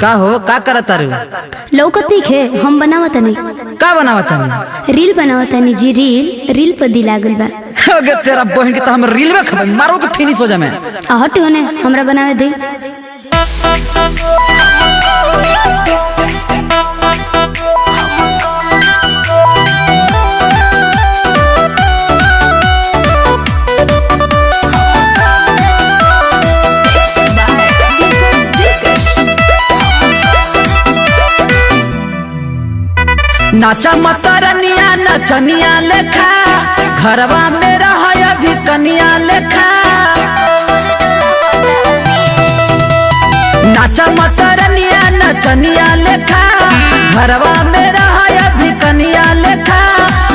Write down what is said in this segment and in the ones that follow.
का हो का करत तारू? लौकत है हम बनावत नहीं। का बनावत नहीं? रील बनावत नहीं जी। रील पर दिल लागल बा। अगे तेरा बहन के तो हम रील में खबर मारो के फिनिश हो जामे। हट होने हमरा बनावे दे। नाचा मतरनिया नचनिया लेखा घरवा में रह अभी कनिया लेखा। नाचा मतरनिया नचनिया लेखा घरवा में रह अभी कनिया लेखा।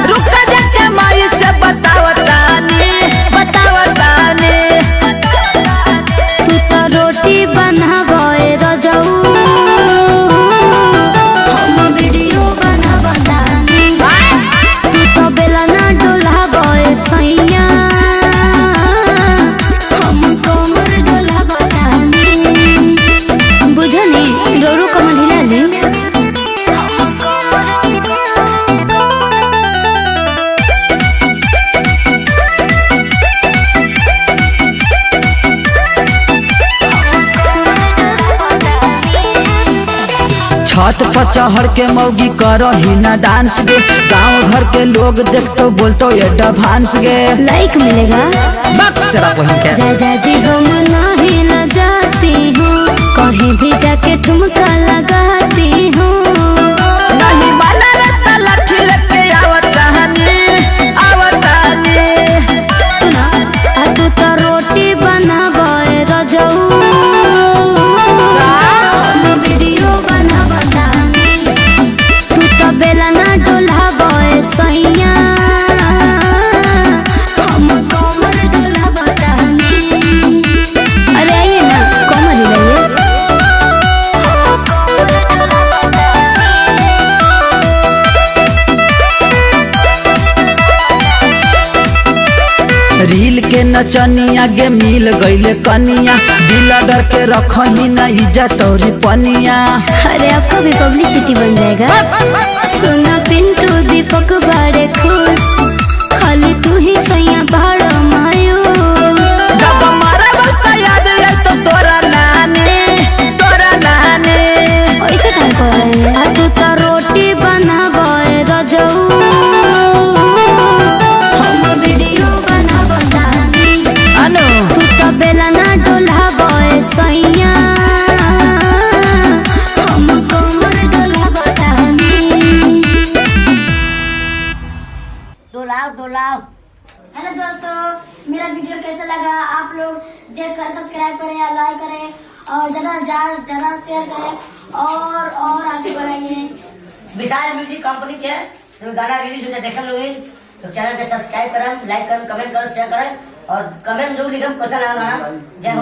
रुक जाके माई से बतावतानी तू तो रोटी बनावे रजऊ छत पर चढ़ के मौगी करही ना डांस गे। गांव घर के लोग देखतो बोलतो ये डांस गे। लाइक मिलेगा तेरा बहन के राजा जी हम नहीं लजाती हूँ कहीं भी जाके ठुमका लगाती हूँ। नहीं माना रे तला ठिलके आवतानी सुना तू तो रोटी बनावे रजऊ वीडियो बनावतानी तू तो बेला ना डोलावे सैया हम कमर डोलावतानी। अरे आइए ना कमर हिलाइए। रील के नचनिया गे मिल गईले कनिया। दिल डर के रखही ना इज्जत और पनिया। अरे आपका भी पब्लिसिटी बन जाएगा। सुना पिंटू दीपक बड़े खुश खाली तू ही सैया भाड़ो मायूस। जब हमारा वक्त याद आए तो तोरा नानी ऐसे काम कर रहे हैं। तू तो रोटी बनावे रजऊ हम वीडियो बनावतानी अनु तू तो बेला ना डोलावे सैया हम कमर डोलावतानी। डोलाव। हेलो दोस्तों, मेरा वीडियो कैसा लगा आप लोग देखकर सब्सक्राइब करें या लाइक करें और ज्यादा शेयर करें और आगे बढ़ाइए। विशाल म्यूजिक कंपनी के जो गाना रिलीज होता देखे लोग तो चैनल पे सब्सक्राइब करें, लाइक करें, कमेंट करें, शेयर करें और कमेंट जो लिखम कैसा लगा गाना। जय हो।